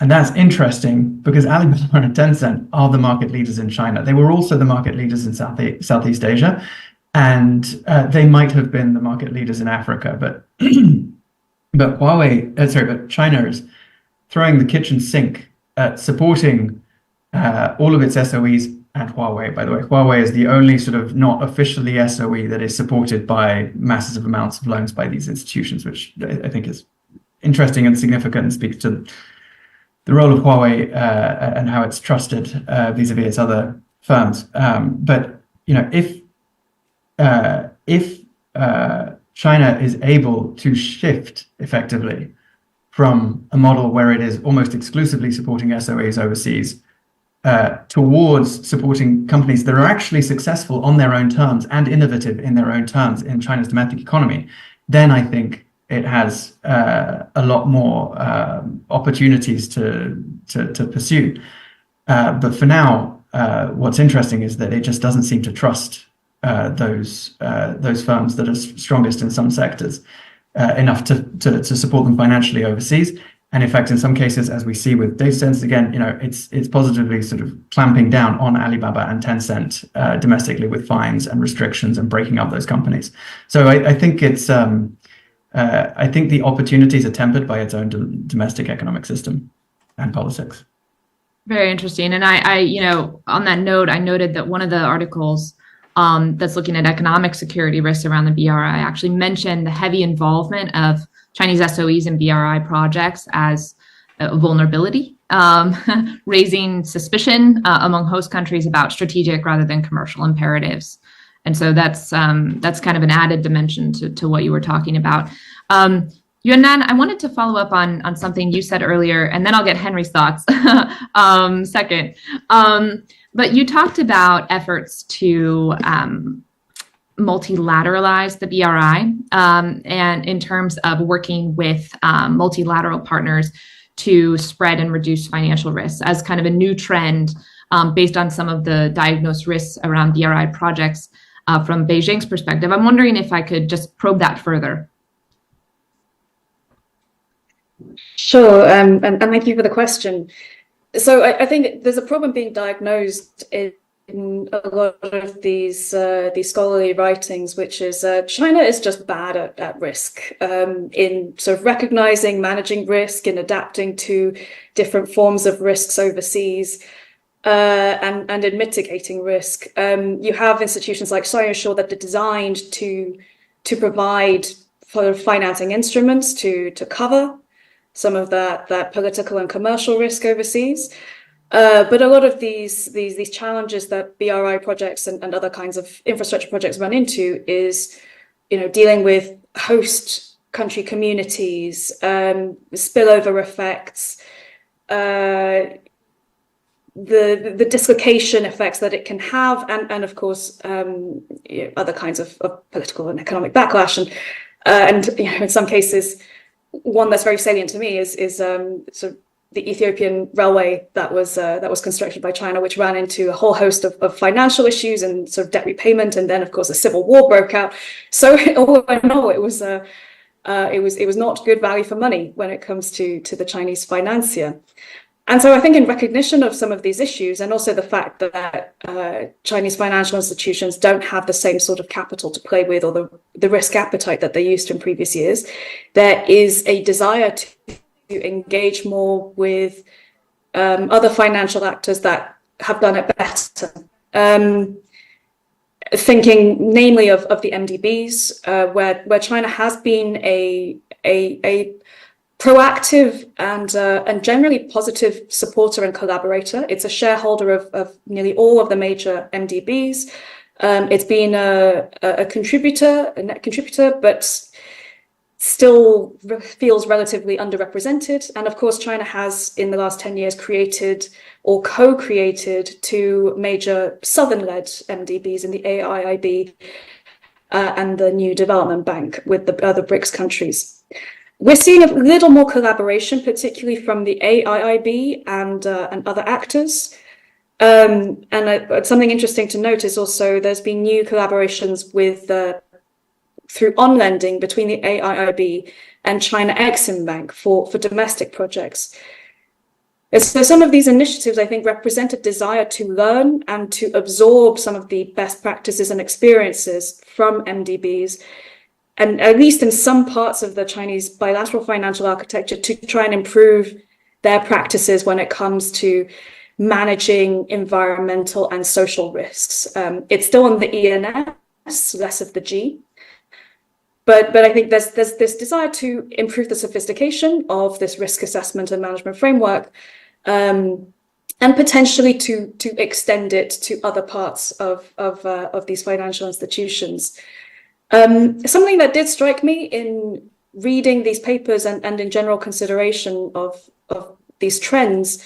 And that's interesting because Alibaba and Tencent are the market leaders in China. They were also the market leaders in Southeast Asia, and they might have been the market leaders in Africa. But but China is throwing the kitchen sink at supporting all of its SOEs and Huawei. By the way, Huawei is the only sort of not officially SOE that is supported by massive amounts of loans by these institutions, which I think is interesting and significant and speaks to the role of Huawei and how it's trusted vis-a-vis its other firms. But if China is able to shift effectively from a model where it is almost exclusively supporting SOEs overseas towards supporting companies that are actually successful on their own terms and innovative in their own terms in China's domestic economy, then I think it has a lot more opportunities to pursue. But for now, what's interesting is that it just doesn't seem to trust those firms that are strongest in some sectors enough to support them financially overseas. And in fact, in some cases, as we see with data centers, again, it's positively sort of clamping down on Alibaba and Tencent domestically with fines and restrictions and breaking up those companies. So I think it's I think the opportunities are tempered by its own domestic economic system and politics. Very interesting. And I on that note, I noted that one of the articles that's looking at economic security risks around the BRI actually mentioned the heavy involvement of Chinese SOEs in BRI projects as a vulnerability, raising suspicion among host countries about strategic rather than commercial imperatives. And so that's kind of an added dimension to what you were talking about. Yunnan, I wanted to follow up on something you said earlier, and then I'll get Henry's thoughts second. But you talked about efforts to multilateralize the BRI and in terms of working with multilateral partners to spread and reduce financial risks as kind of a new trend based on some of the diagnosed risks around BRI projects from Beijing's perspective. I'm wondering if I could just probe that further. Sure, and thank you for the question. So I think there's a problem being diagnosed in a lot of these scholarly writings, which is China is just bad at risk in sort of recognizing, managing risk, and adapting to different forms of risks overseas, and in mitigating risk. You have institutions like SOEs that are designed to provide financing instruments to cover some of that political and commercial risk overseas. But a lot of these challenges that BRI projects and other kinds of infrastructure projects run into is, dealing with host country communities, spillover effects, the dislocation effects that it can have, and of course other kinds of political and economic backlash, and in some cases one that's very salient to me is sort of the Ethiopian railway that was constructed by China, which ran into a whole host of financial issues and sort of debt repayment, and then of course a civil war broke out. So all in all, it was not good value for money when it comes to the Chinese financier. And so I think in recognition of some of these issues, and also the fact that Chinese financial institutions don't have the same sort of capital to play with, or the risk appetite that they used in previous years, there is a desire to engage more with other financial actors that have done it better. Thinking namely of the MDBs, where China has been a proactive and generally positive supporter and collaborator. It's a shareholder of nearly all of the major MDBs. It's been a net contributor, but still feels relatively underrepresented. And of course, China has, in the last 10 years, created or co-created two major Southern-led MDBs in the AIIB and the New Development Bank with the other BRICS countries. We're seeing a little more collaboration, particularly from the AIIB and other actors. And something interesting to note is also there's been new collaborations with through on-lending between the AIIB and China Exim Bank for domestic projects. So some of these initiatives, I think, represent a desire to learn and to absorb some of the best practices and experiences from MDBs, and at least in some parts of the Chinese bilateral financial architecture, to try and improve their practices when it comes to managing environmental and social risks. It's still on the ENS, less of the G. But I think there's this desire to improve the sophistication of this risk assessment and management framework, and potentially to extend it to other parts of these financial institutions. Something that did strike me in reading these papers and in general consideration of these trends,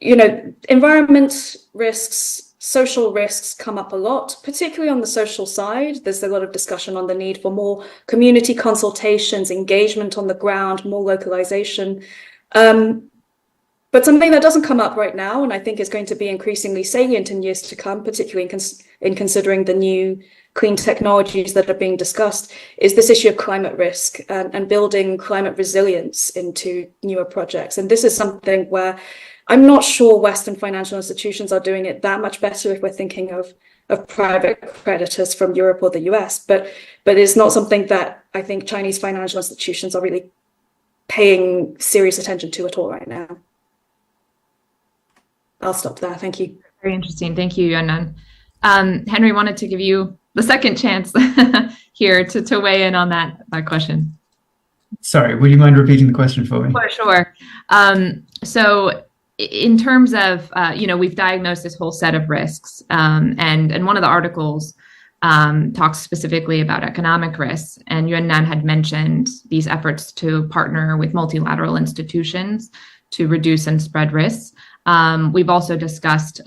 environment risks, social risks come up a lot, particularly on the social side. There's a lot of discussion on the need for more community consultations, engagement on the ground, more localization. But something that doesn't come up right now, and I think is going to be increasingly salient in years to come, particularly in considering the new clean technologies that are being discussed, is this issue of climate risk and building climate resilience into newer projects. And this is something where I'm not sure Western financial institutions are doing it that much better if we're thinking of private creditors from Europe or the US, but it's not something that I think Chinese financial institutions are really paying serious attention to at all right now. I'll stop there. Thank you. Very interesting. Thank you, Yunnan. Henry, wanted to give you the second chance here to weigh in on that question. Sorry, would you mind repeating the question for me? Sure. So in terms of, we've diagnosed this whole set of risks, and one of the articles talks specifically about economic risks, and Yunnan had mentioned these efforts to partner with multilateral institutions to reduce and spread risks. We've also discussed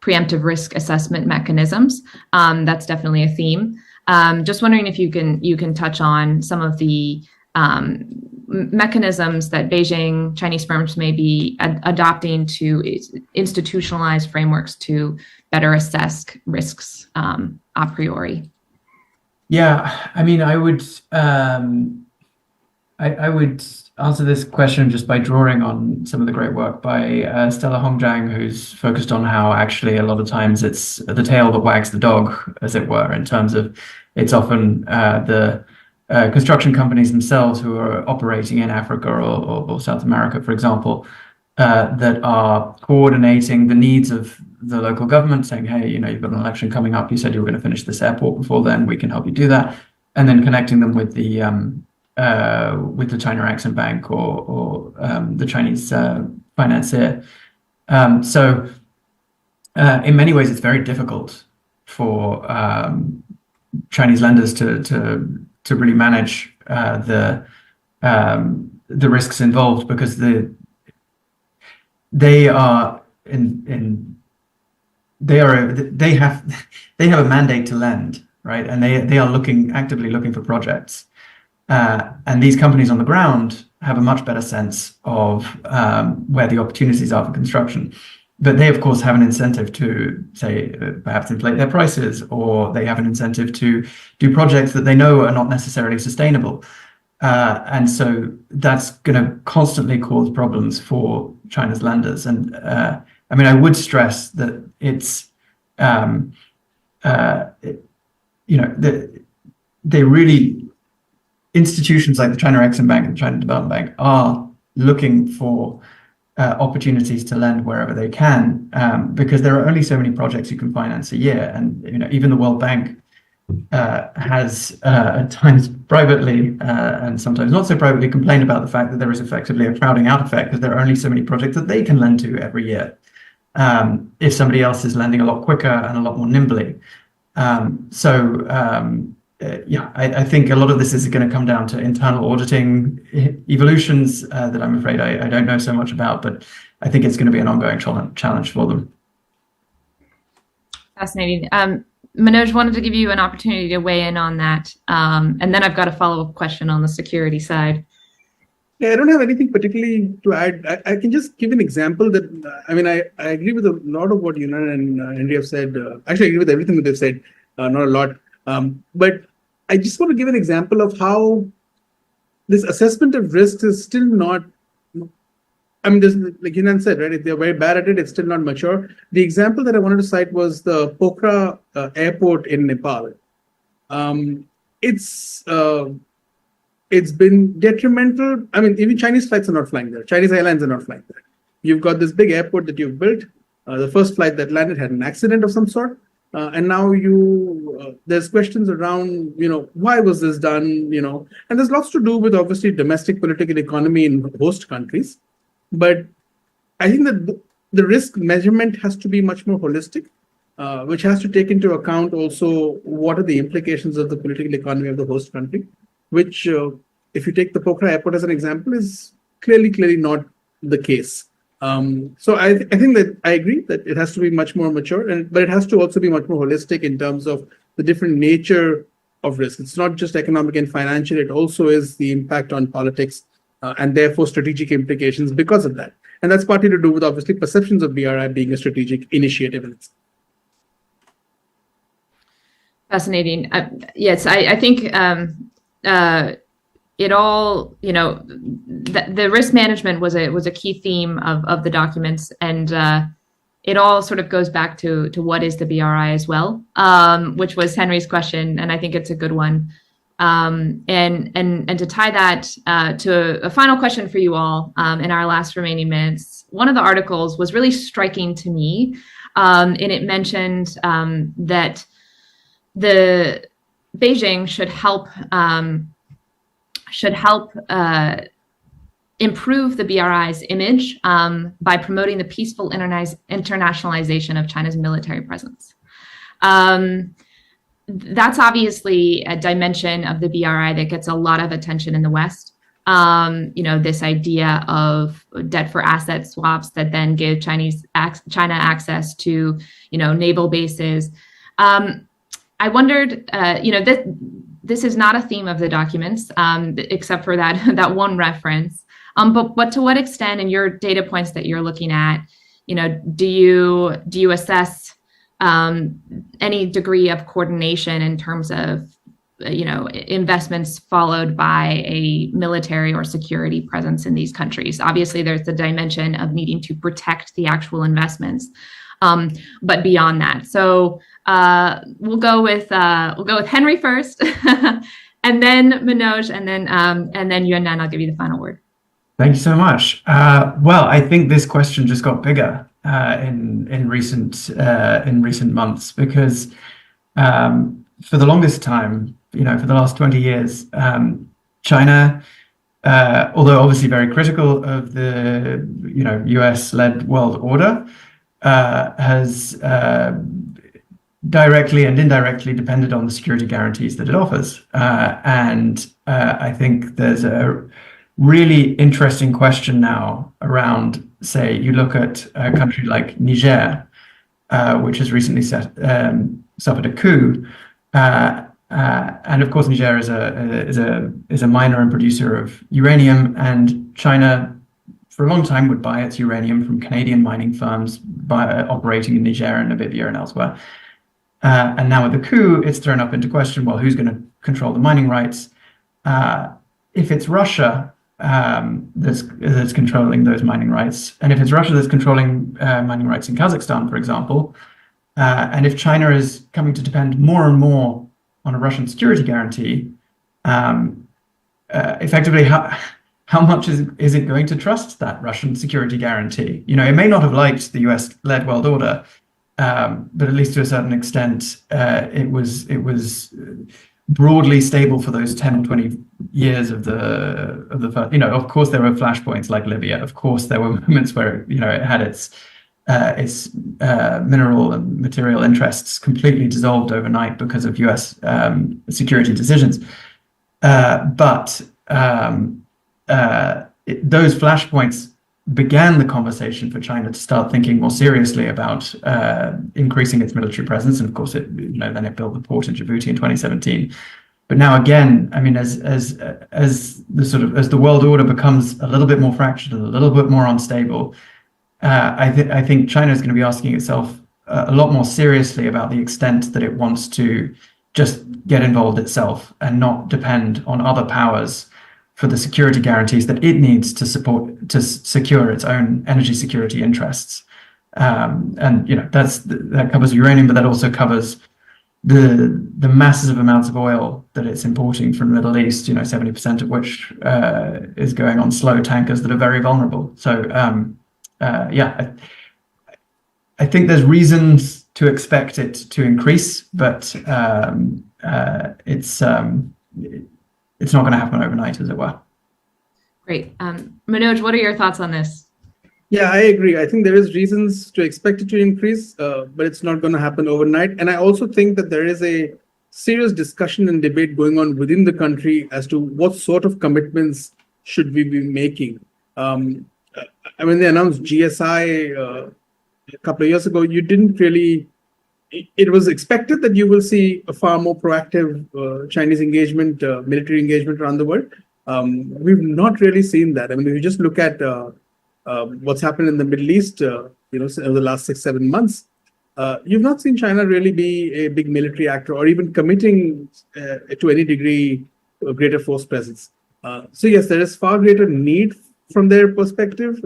preemptive risk assessment mechanisms. That's definitely a theme. Just wondering if you can touch on some of the mechanisms that Beijing Chinese firms may be adopting to institutionalize frameworks to better assess risks a priori. Yeah, I mean, I would answer this question just by drawing on some of the great work by Stella Hongjiang, who's focused on how actually a lot of times it's the tail that wags the dog, as it were, in terms of it's often the construction companies themselves who are operating in Africa or South America, for example, that are coordinating the needs of the local government, saying, hey, you've got an election coming up. You said you were going to finish this airport before then. We can help you do that. And then connecting them with the China Exim Bank or the Chinese financier. So in many ways, it's very difficult for Chinese lenders to really manage the risks involved, because they have a mandate to lend, right? And they are actively looking for projects. And these companies on the ground have a much better sense of where the opportunities are for construction. But they, of course, have an incentive to, say, perhaps inflate their prices, or they have an incentive to do projects that they know are not necessarily sustainable. And so that's going to constantly cause problems for China's lenders. And I mean, I would stress that it's, they really, institutions like the China Exim Bank and the China Development Bank are looking for opportunities to lend wherever they can, because there are only so many projects you can finance a year. And even the World Bank has at times privately and sometimes not so privately complained about the fact that there is effectively a crowding out effect, because there are only so many projects that they can lend to every year if somebody else is lending a lot quicker and a lot more nimbly. I think a lot of this is going to come down to internal auditing evolutions that I'm afraid I don't know so much about, but I think it's going to be an ongoing challenge for them. Fascinating. Manoj, wanted to give you an opportunity to weigh in on that. And then I've got a follow-up question on the security side. Yeah, I don't have anything particularly to add. I can just give an example that, I agree with a lot of what Yunnan and Henry have said. Actually, I agree with everything that they've said, not a lot. But I just want to give an example of how this assessment of risks is still not, like Yunnan said, right? If they're very bad at it, it's still not mature. The example that I wanted to cite was the Pokhara airport in Nepal. It's been detrimental. Even Chinese flights are not flying there. Chinese airlines are not flying there. You've got this big airport that you've built. The first flight that landed had an accident of some sort. And now there's questions around, why was this done, and there's lots to do with obviously domestic political economy in host countries. But I think that the risk measurement has to be much more holistic, which has to take into account also what are the implications of the political economy of the host country, which if you take the Pokhara airport as an example, is clearly not the case. So I think that I agree that it has to be much more mature, but it has to also be much more holistic in terms of the different nature of risk. It's not just economic and financial, it also is the impact on politics and therefore strategic implications because of that. And that's partly to do with obviously perceptions of BRI being a strategic initiative in itself. Fascinating. Yes, I think it all, the risk management was a key theme of the documents, and it all sort of goes back to what is the BRI as well, which was Henry's question, and I think it's a good one. And to tie that to a final question for you all in our last remaining minutes, one of the articles was really striking to me, and it mentioned that the Beijing should help improve the BRI's image by promoting the peaceful internationalization of China's military presence. That's obviously a dimension of the BRI that gets a lot of attention in the West. This idea of debt for asset swaps that then give China access to, naval bases. I wondered, this is not a theme of the documents, except for that one reference. But to what extent, in your data points that you're looking at, do you assess any degree of coordination in terms of, investments followed by a military or security presence in these countries? Obviously, there's the dimension of needing to protect the actual investments, but beyond that. So we'll go with Henry first, and then Manoj, and then Yunnan. I'll give you the final word. Thank you so much. Well, I think this question just got bigger in recent months, because for the longest time, for the last 20 years, China, although obviously very critical of the US-led world order, has directly and indirectly depended on the security guarantees that it offers. And I think there's a really interesting question now around, say, you look at a country like Niger, which has recently suffered a coup, And of course, Niger is a miner and producer of uranium, and China, for a long time, would buy its uranium from Canadian mining firms operating in Niger and Namibia and elsewhere. And now with the coup, it's thrown up into question, well, who's going to control the mining rights? If it's Russia that's controlling those mining rights, and if it's Russia that's controlling mining rights in Kazakhstan, for example, and if China is coming to depend more and more on a Russian security guarantee, effectively, how much is it going to trust that Russian security guarantee? You know, it may not have liked the US-led world order, but at least to a certain extent, it was broadly stable for those 10 or 20 years of the first. You know, of course, there were flashpoints like Libya. Of course, there were moments where, you know, it had its mineral and material interests completely dissolved overnight because of US security decisions. But those flashpoints began the conversation for China to start thinking more seriously about increasing its military presence. And of course, then it built the port in Djibouti in 2017. But now again, I mean, as the world order becomes a little bit more fractured and a little bit more unstable, I think China is going to be asking itself a lot more seriously about the extent that it wants to just get involved itself and not depend on other powers for the security guarantees that it needs to secure its own energy security interests. And you know, that covers uranium, but that also covers the massive amounts of oil that it's importing from the Middle East, you know, 70% of which is going on slow tankers that are very vulnerable. So I think there's reasons to expect it to increase, but it's not going to happen overnight, as it were. Great. Manoj, what are your thoughts on this? Yeah, I agree. I think there is reasons to expect it to increase, but it's not going to happen overnight. And I also think that there is a serious discussion and debate going on within the country as to what sort of commitments should we be making. When they announced GSI a couple of years ago, you didn't really. It was expected that you will see a far more proactive Chinese engagement, military engagement around the world. We've not really seen that. I mean, if you just look at what's happened in the Middle East, over the last 6-7 months, you've not seen China really be a big military actor or even committing to any degree a greater force presence. So yes, there is far greater need from their perspective,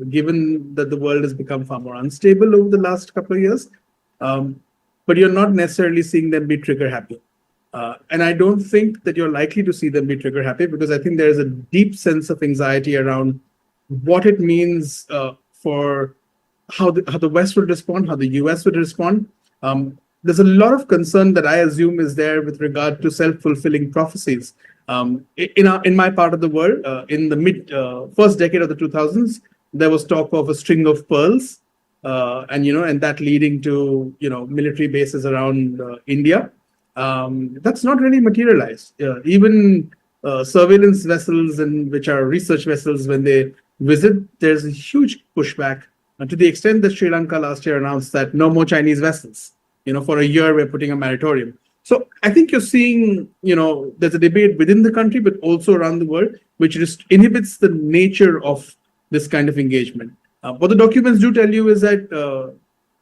given that the world has become far more unstable over the last couple of years. But you're not necessarily seeing them be trigger happy. And I don't think that you're likely to see them be trigger happy, because I think there is a deep sense of anxiety around what it means for how the West would respond, how the US would respond. There's a lot of concern that I assume is there with regard to self-fulfilling prophecies. In my part of the world, in the first decade of the 2000s, there was talk of a string of pearls. And that leading to military bases around India. That's not really materialized. Even surveillance vessels, which are research vessels, when they visit, there's a huge pushback to the extent that Sri Lanka last year announced that no more Chinese vessels. For a year we're putting a moratorium. So I think you're seeing, there's a debate within the country, but also around the world, which just inhibits the nature of this kind of engagement. What the documents do tell you is that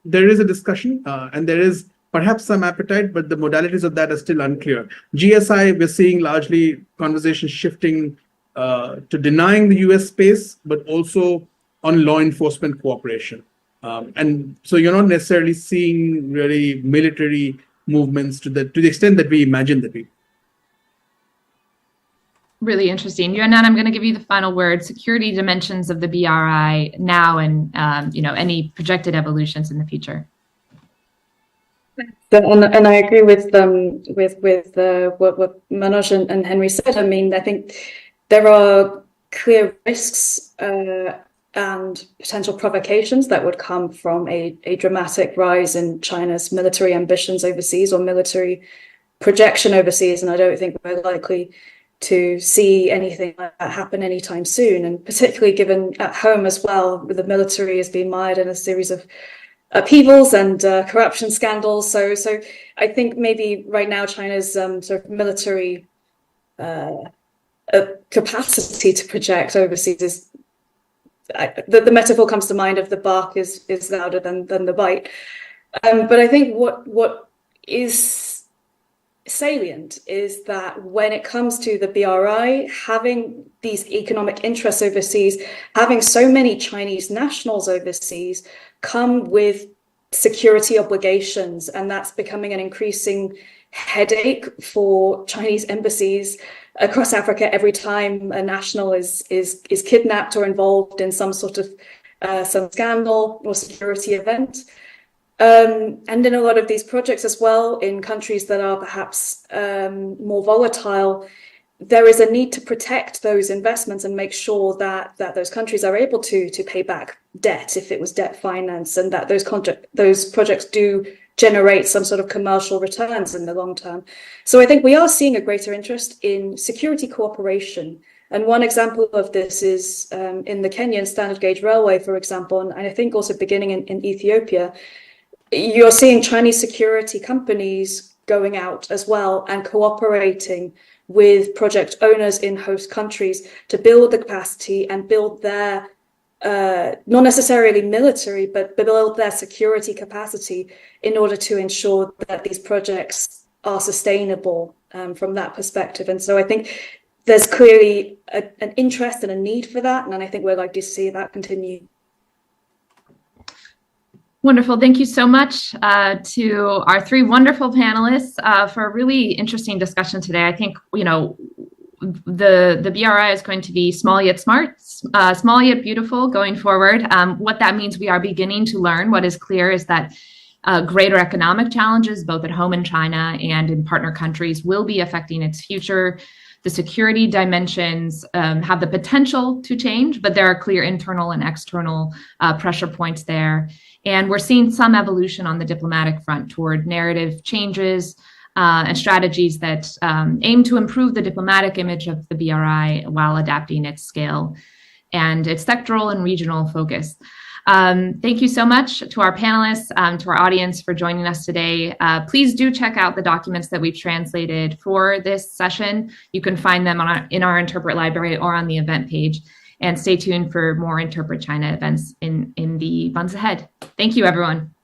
there is a discussion and there is perhaps some appetite, but the modalities of that are still unclear. GSI, we're seeing largely conversations shifting to denying the US space, but also on law enforcement cooperation. And so you're not necessarily seeing really military movements to the extent that we imagine that we. Really interesting. Yunnan, I'm going to give you the final word. Security dimensions of the BRI now, and any projected evolutions in the future. And I agree with what Manoj and Henry said. I mean, I think there are clear risks and potential provocations that would come from a dramatic rise in China's military ambitions overseas or military projection overseas, and I don't think we're likely to see anything like that happen anytime soon. And particularly given at home as well, the military has been mired in a series of upheavals and corruption scandals. So I think maybe right now China's sort of military capacity to project overseas is, the metaphor comes to mind of the bark is louder than the bite. But I think what is salient is that when it comes to the BRI, having these economic interests overseas, having so many Chinese nationals overseas come with security obligations, and that's becoming an increasing headache for Chinese embassies across Africa every time a national is kidnapped or involved in some sort of some scandal or security event. And in a lot of these projects as well, in countries that are perhaps more volatile, there is a need to protect those investments and make sure that those countries are able to pay back debt if it was debt finance, and that those projects do generate some sort of commercial returns in the long term. So I think we are seeing a greater interest in security cooperation. And one example of this is in the Kenyan standard gauge railway, for example, and I think also beginning in Ethiopia. You're seeing Chinese security companies going out as well and cooperating with project owners in host countries to build the capacity and build their, not necessarily military, but build their security capacity in order to ensure that these projects are sustainable from that perspective. And so I think there's clearly an interest and a need for that. And I think we're likely to see that continue. Wonderful. Thank you so much to our three wonderful panelists for a really interesting discussion today. I think, you know, the BRI is going to be small yet smart, small yet beautiful going forward. What that means, we are beginning to learn. What is clear is that greater economic challenges, both at home in China and in partner countries, will be affecting its future. The security dimensions have the potential to change, but there are clear internal and external pressure points there. And we're seeing some evolution on the diplomatic front toward narrative changes and strategies that aim to improve the diplomatic image of the BRI while adapting its scale and its sectoral and regional focus. Thank you so much to our panelists, to our audience for joining us today. Please do check out the documents that we've translated for this session. You can find them in our Interpret library or on the event page. And stay tuned for more Interpret China events in the months ahead. Thank you, everyone.